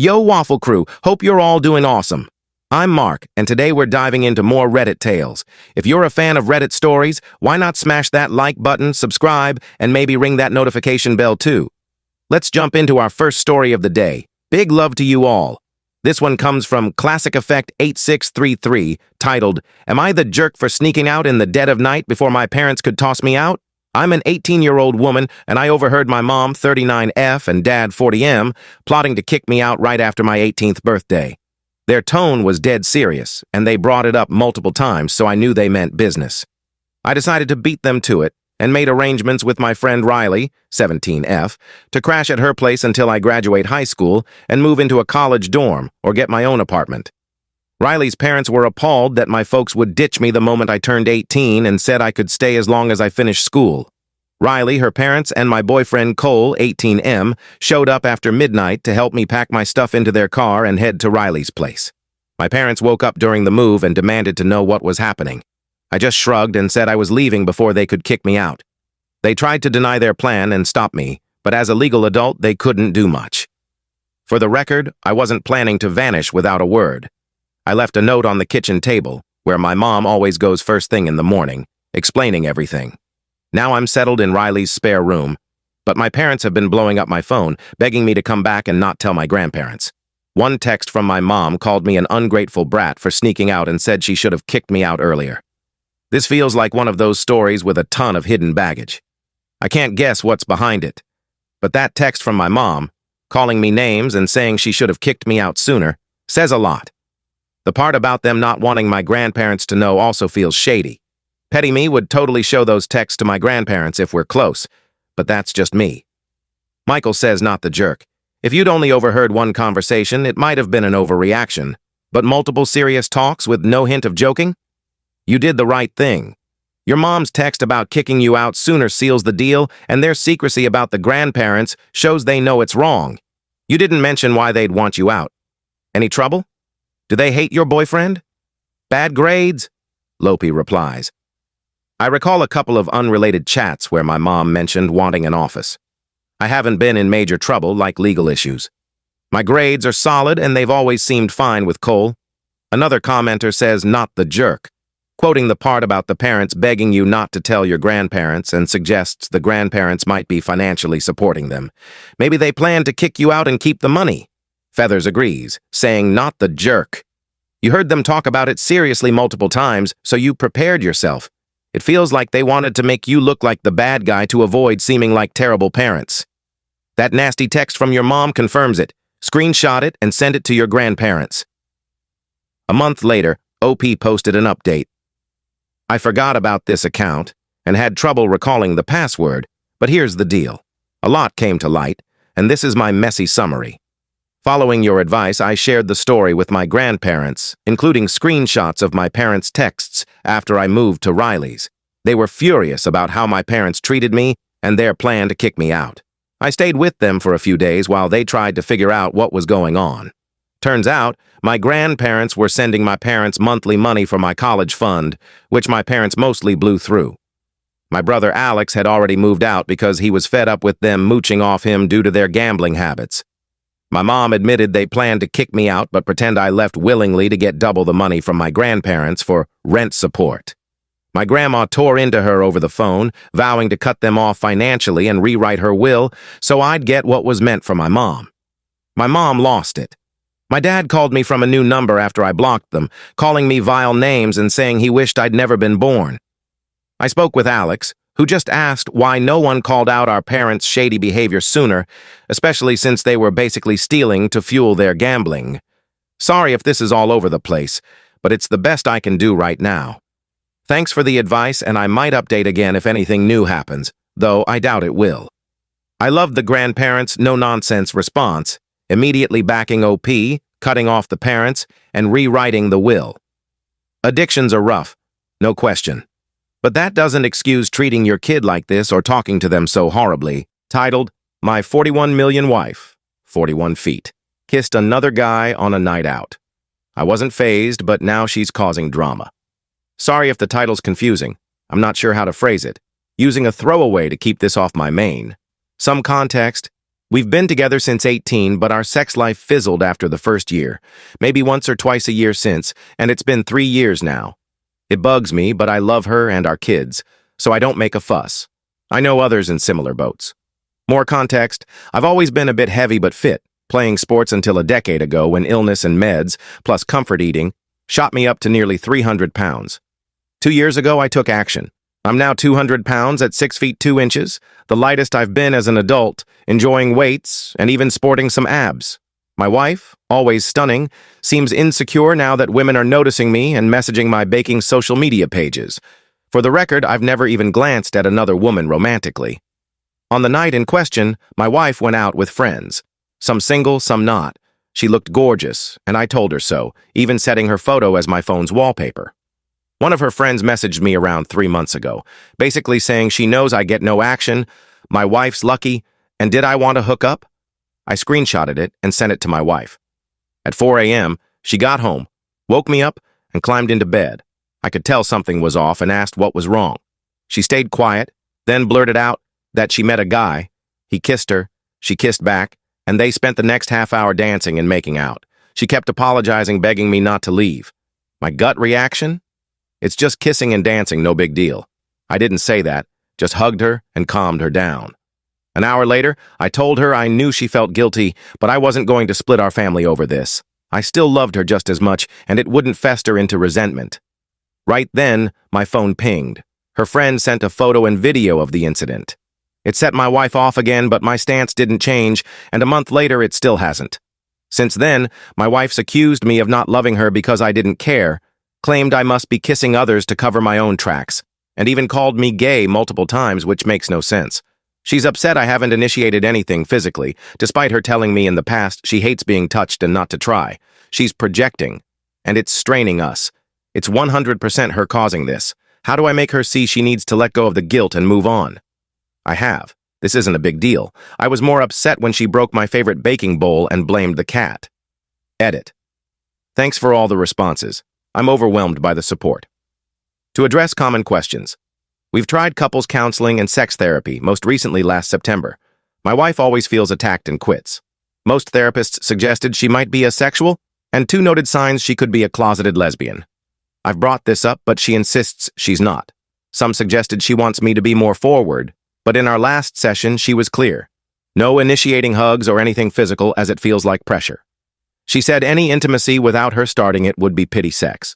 Yo, Waffle Crew, hope you're all doing awesome. I'm Mark, and today we're diving into more Reddit tales. If you're a fan of Reddit stories, why not smash that like button, subscribe, and maybe ring that notification bell too? Let's jump into our first story of the day. Big love to you all. This one comes from Classic Effect 8633, titled, Am I the jerk for sneaking out in the dead of night before my parents could toss me out? I'm an 18-year-old woman, and I overheard my mom, 39F, and dad, 40M, plotting to kick me out right after my 18th birthday. Their tone was dead serious, and they brought it up multiple times, so I knew they meant business. I decided to beat them to it, and made arrangements with my friend Riley, 17F, to crash at her place until I graduate high school and move into a college dorm or get my own apartment. Riley's parents were appalled that my folks would ditch me the moment I turned 18 and said I could stay as long as I finished school. Riley, her parents, and my boyfriend Cole, 18M, showed up after midnight to help me pack my stuff into their car and head to Riley's place. My parents woke up during the move and demanded to know what was happening. I just shrugged and said I was leaving before they could kick me out. They tried to deny their plan and stop me, but as a legal adult, they couldn't do much. For the record, I wasn't planning to vanish without a word. I left a note on the kitchen table, where my mom always goes first thing in the morning, explaining everything. Now I'm settled in Riley's spare room, but my parents have been blowing up my phone, begging me to come back and not tell my grandparents. One text from my mom called me an ungrateful brat for sneaking out and said she should have kicked me out earlier. This feels like one of those stories with a ton of hidden baggage. I can't guess what's behind it, but that text from my mom, calling me names and saying she should have kicked me out sooner, says a lot. The part about them not wanting my grandparents to know also feels shady. Petty me would totally show those texts to my grandparents if we're close, but that's just me. Michael says not the jerk. If you'd only overheard one conversation, it might have been an overreaction, but multiple serious talks with no hint of joking? You did the right thing. Your mom's text about kicking you out sooner seals the deal, and their secrecy about the grandparents shows they know it's wrong. You didn't mention why they'd want you out. Any trouble? Do they hate your boyfriend? Bad grades? Lopi replies. I recall a couple of unrelated chats where my mom mentioned wanting an office. I haven't been in major trouble like legal issues. My grades are solid and they've always seemed fine with Cole. Another commenter says not the jerk, quoting the part about the parents begging you not to tell your grandparents and suggests the grandparents might be financially supporting them. Maybe they plan to kick you out and keep the money. Feathers agrees, saying not the jerk. You heard them talk about it seriously multiple times, so you prepared yourself. It feels like they wanted to make you look like the bad guy to avoid seeming like terrible parents. That nasty text from your mom confirms it. Screenshot it and send it to your grandparents. A month later, OP posted an update. I forgot about this account and had trouble recalling the password, but here's the deal. A lot came to light, and this is my messy summary. Following your advice, I shared the story with my grandparents, including screenshots of my parents' texts after I moved to Riley's. They were furious about how my parents treated me and their plan to kick me out. I stayed with them for a few days while they tried to figure out what was going on. Turns out, my grandparents were sending my parents monthly money for my college fund, which my parents mostly blew through. My brother Alex had already moved out because he was fed up with them mooching off him due to their gambling habits. My mom admitted they planned to kick me out but pretend I left willingly to get double the money from my grandparents for rent support. My grandma tore into her over the phone, vowing to cut them off financially and rewrite her will so I'd get what was meant for my mom. My mom lost it. My dad called me from a new number after I blocked them, calling me vile names and saying he wished I'd never been born. I spoke with Alex, who just asked why no one called out our parents' shady behavior sooner, especially since they were basically stealing to fuel their gambling. Sorry if this is all over the place, but it's the best I can do right now. Thanks for the advice, and I might update again if anything new happens, though I doubt it will. I loved the grandparents' no-nonsense response, immediately backing OP, cutting off the parents, and rewriting the will. Addictions are rough, no question. But that doesn't excuse treating your kid like this or talking to them so horribly. Titled, My 41 Million Wife, 41 Feet, Kissed Another Guy on a Night Out. I wasn't fazed, but now she's causing drama. Sorry if the title's confusing. I'm not sure how to phrase it. Using a throwaway to keep this off my main. Some context, We've been together since 18, but our sex life fizzled after the first year. Maybe once or twice a year since, and it's been 3 years now. It bugs me, but I love her and our kids, so I don't make a fuss. I know others in similar boats. More context, I've always been a bit heavy but fit, playing sports until a decade ago when illness and meds, plus comfort eating, shot me up to nearly 300 pounds. 2 years ago, I took action. I'm now 200 pounds at 6 feet 2 inches, the lightest I've been as an adult, enjoying weights and even sporting some abs. My wife, always stunning, seems insecure now that women are noticing me and messaging my baking social media pages. For the record, I've never even glanced at another woman romantically. On the night in question, my wife went out with friends. Some single, some not. She looked gorgeous, and I told her so, even setting her photo as my phone's wallpaper. One of her friends messaged me around 3 months ago, basically saying she knows I get no action, my wife's lucky, and did I want to hook up? I screenshotted it and sent it to my wife. At 4 a.m., she got home, woke me up, and climbed into bed. I could tell something was off and asked what was wrong. She stayed quiet, then blurted out that she met a guy. He kissed her, she kissed back, and they spent the next half hour dancing and making out. She kept apologizing, begging me not to leave. My gut reaction? It's just kissing and dancing, no big deal. I didn't say that, just hugged her and calmed her down. An hour later, I told her I knew she felt guilty, but I wasn't going to split our family over this. I still loved her just as much, and it wouldn't fester into resentment. Right then, my phone pinged. Her friend sent a photo and video of the incident. It set my wife off again, but my stance didn't change, and a month later it still hasn't. Since then, my wife's accused me of not loving her because I didn't care, claimed I must be kissing others to cover my own tracks, and even called me gay multiple times, which makes no sense. She's upset I haven't initiated anything physically, despite her telling me in the past she hates being touched and not to try. She's projecting, and it's straining us. It's 100% her causing this. How do I make her see she needs to let go of the guilt and move on? I have. This isn't a big deal. I was more upset when she broke my favorite baking bowl and blamed the cat. Edit. Thanks for all the responses. I'm overwhelmed by the support. To address common questions. We've tried couples counseling and sex therapy, most recently last September. My wife always feels attacked and quits. Most therapists suggested she might be asexual, and 2 noted signs she could be a closeted lesbian. I've brought this up, but she insists she's not. Some suggested she wants me to be more forward, but in our last session, she was clear. No initiating hugs or anything physical as it feels like pressure. She said any intimacy without her starting it would be pity sex.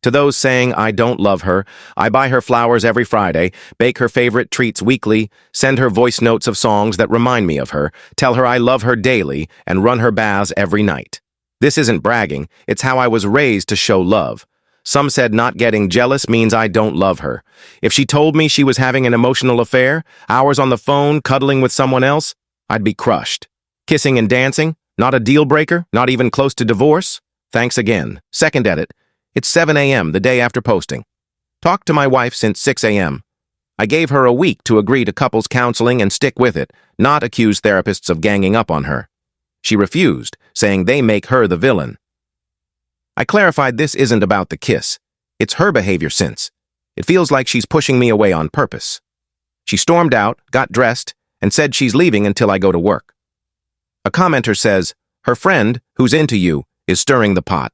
To those saying I don't love her, I buy her flowers every Friday, bake her favorite treats weekly, send her voice notes of songs that remind me of her, tell her I love her daily, and run her baths every night. This isn't bragging, it's how I was raised to show love. Some said not getting jealous means I don't love her. If she told me she was having an emotional affair, hours on the phone, cuddling with someone else, I'd be crushed. Kissing and dancing, not a deal breaker, not even close to divorce? Thanks again. Second edit. It's 7 a.m. the day after posting. Talked to my wife since 6 a.m. I gave her a week to agree to couples counseling and stick with it, not accuse therapists of ganging up on her. She refused, saying they make her the villain. I clarified this isn't about the kiss. It's her behavior since. It feels like she's pushing me away on purpose. She stormed out, got dressed, and said she's leaving until I go to work. A commenter says, her friend, who's into you, is stirring the pot.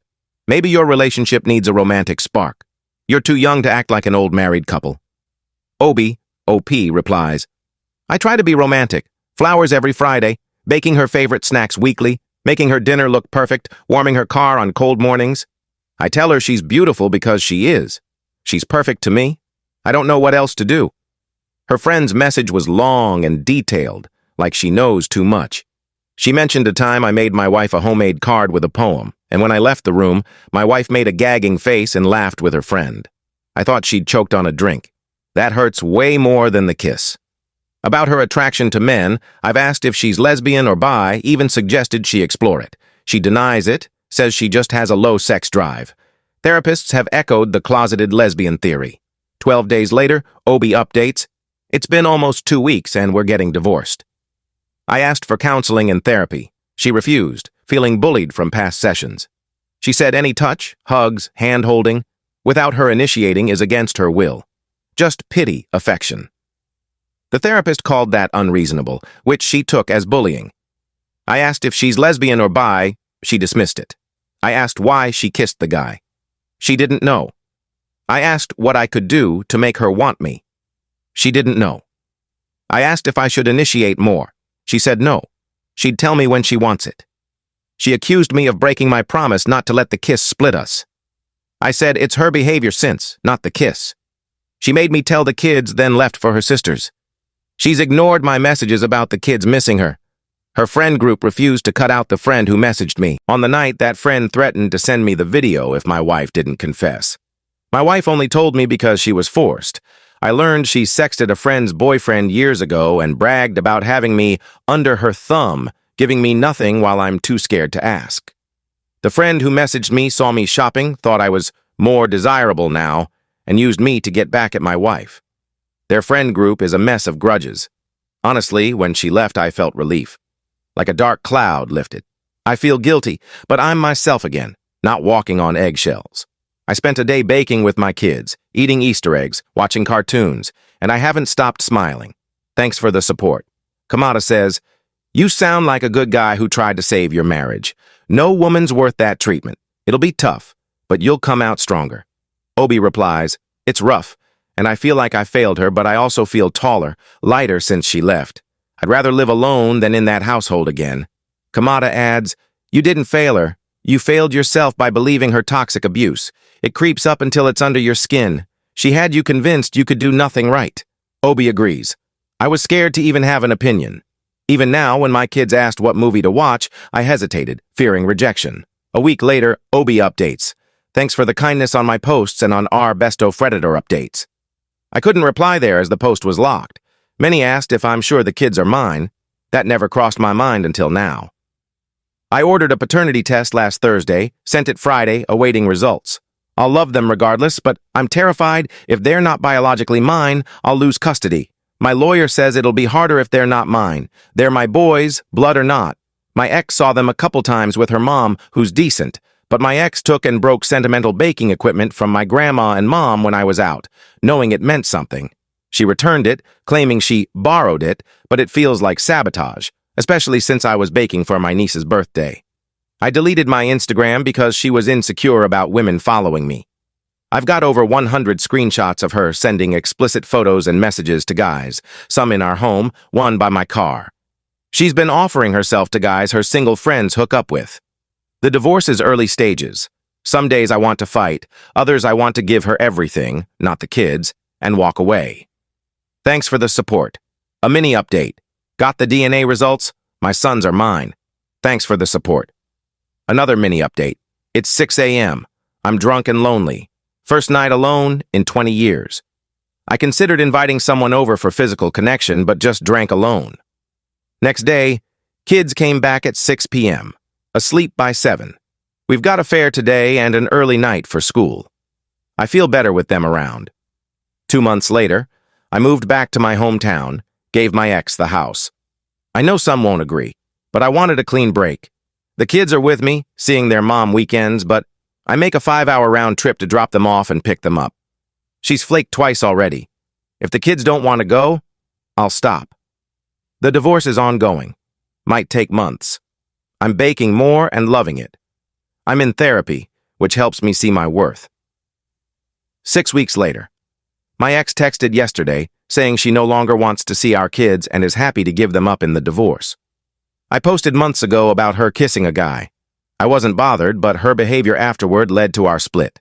Maybe your relationship needs a romantic spark. You're too young to act like an old married couple. Obi, OP, replies, I try to be romantic. Flowers every Friday, baking her favorite snacks weekly, making her dinner look perfect, warming her car on cold mornings. I tell her she's beautiful because she is. She's perfect to me. I don't know what else to do. Her friend's message was long and detailed, like she knows too much. She mentioned a time I made my wife a homemade card with a poem, and when I left the room, my wife made a gagging face and laughed with her friend. I thought she'd choked on a drink. That hurts way more than the kiss. About her attraction to men, I've asked if she's lesbian or bi, even suggested she explore it. She denies it, says she just has a low sex drive. Therapists have echoed the closeted lesbian theory. 12 days later, Obi updates, it's been almost 2 weeks and we're getting divorced. I asked for counseling and therapy. She refused, feeling bullied from past sessions. She said any touch, hugs, hand-holding, without her initiating is against her will. Just pity, affection. The therapist called that unreasonable, which she took as bullying. I asked if she's lesbian or bi, she dismissed it. I asked why she kissed the guy. She didn't know. I asked what I could do to make her want me. She didn't know. I asked if I should initiate more. She said no. She'd tell me when she wants it. She accused me of breaking my promise not to let the kiss split us. I said it's her behavior since, not the kiss. She made me tell the kids, then left for her sisters. She's ignored my messages about the kids missing her. Her friend group refused to cut out the friend who messaged me. On the night, that friend threatened to send me the video if my wife didn't confess. My wife only told me because she was forced. I learned she sexted a friend's boyfriend years ago and bragged about having me under her thumb, giving me nothing while I'm too scared to ask. The friend who messaged me saw me shopping, thought I was more desirable now, and used me to get back at my wife. Their friend group is a mess of grudges. Honestly, when she left, I felt relief. Like a dark cloud lifted. I feel guilty, but I'm myself again, not walking on eggshells. I spent a day baking with my kids, eating Easter eggs, watching cartoons, and I haven't stopped smiling. Thanks for the support. Kamada says, "You sound like a good guy who tried to save your marriage. No woman's worth that treatment. It'll be tough, but you'll come out stronger." Obi replies, "It's rough, and I feel like I failed her, but I also feel taller, lighter since she left. I'd rather live alone than in that household again." Kamada adds, "You didn't fail her. You failed yourself by believing her toxic abuse. It creeps up until it's under your skin. She had you convinced you could do nothing right." Obi agrees. "I was scared to even have an opinion. Even now, when my kids asked what movie to watch, I hesitated, fearing rejection." A week later, Obi updates, "Thanks for the kindness on my posts and on our Besto Predator updates." I couldn't reply there as the post was locked. Many asked if I'm sure the kids are mine. That never crossed my mind until now. I ordered a paternity test last Thursday, sent it Friday, awaiting results. I'll love them regardless, but I'm terrified if they're not biologically mine, I'll lose custody. My lawyer says it'll be harder if they're not mine. They're my boys, blood or not. My ex saw them a couple times with her mom, who's decent, but my ex took and broke sentimental baking equipment from my grandma and mom when I was out, knowing it meant something. She returned it, claiming she borrowed it, but it feels like sabotage, especially since I was baking for my niece's birthday. I deleted my Instagram because she was insecure about women following me. I've got over 100 screenshots of her sending explicit photos and messages to guys, some in our home, one by my car. She's been offering herself to guys her single friends hook up with. The divorce is early stages. Some days I want to fight, others I want to give her everything, not the kids, and walk away. Thanks for the support. A mini update. Got the DNA results? My sons are mine. Thanks for the support. Another mini update. It's 6 a.m. I'm drunk and lonely. First night alone in 20 years. I considered inviting someone over for physical connection, but just drank alone. Next day, kids came back at 6 p.m., asleep by 7. We've got a fair today and an early night for school. I feel better with them around. 2 months later, I moved back to my hometown, gave my ex the house. I know some won't agree, but I wanted a clean break. The kids are with me, seeing their mom weekends, but I make a 5-hour round trip to drop them off and pick them up. She's flaked twice already. If the kids don't want to go, I'll stop. The divorce is ongoing. Might take months. I'm baking more and loving it. I'm in therapy, which helps me see my worth. 6 weeks later. My ex texted yesterday, saying she no longer wants to see our kids and is happy to give them up in the divorce. I posted months ago about her kissing a guy. I wasn't bothered, but her behavior afterward led to our split.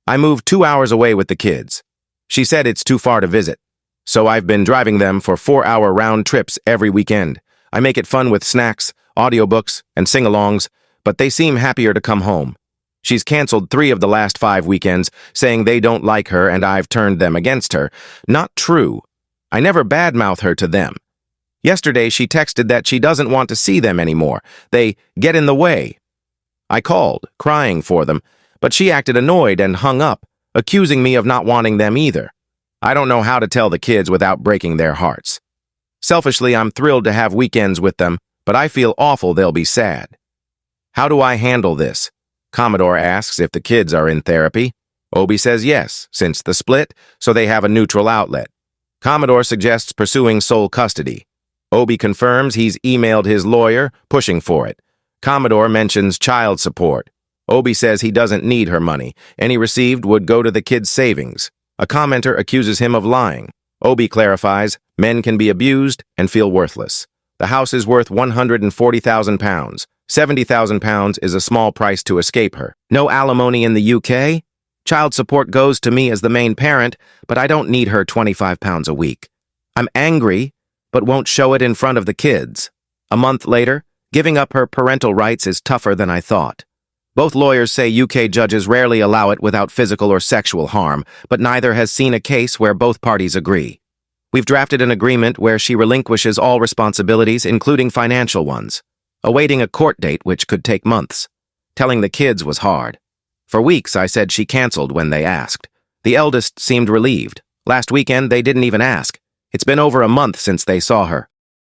I moved 2 hours away with the kids. She said it's too far to visit, so I've been driving them for 4-hour round trips every weekend. I make it fun with snacks, audiobooks, and sing-alongs, but they seem happier to come home. She's canceled 3 of the last 5 weekends, saying they don't like her and I've turned them against her. Not true. I never badmouth her to them. Yesterday, she texted that she doesn't want to see them anymore. They get in the way. I called, crying for them, but she acted annoyed and hung up, accusing me of not wanting them either. I don't know how to tell the kids without breaking their hearts. Selfishly, I'm thrilled to have weekends with them, but I feel awful they'll be sad. How do I handle this? Commodore asks if the kids are in therapy. Obi says yes, since the split, so they have a neutral outlet. Commodore suggests pursuing sole custody. Obi confirms he's emailed his lawyer, pushing for it. Commodore mentions child support. Obi says he doesn't need her money. Any received would go to the kid's savings. A commenter accuses him of lying. Obi clarifies, men can be abused and feel worthless. The house is worth £140,000. £70,000 is a small price to escape her. No alimony in the UK? Child support goes to me as the main parent, but I don't need her £25 a week. I'm angry, but won't show it in front of the kids. A month later, giving up her parental rights is tougher than I thought. Both lawyers say UK judges rarely allow it without physical or sexual harm, but neither has seen a case where both parties agree. We've drafted an agreement where she relinquishes all responsibilities, including financial ones, awaiting a court date which could take months. Telling the kids was hard. For weeks, I said she canceled when they asked. The eldest seemed relieved. Last weekend, they didn't even ask. It's been over a month since they saw her.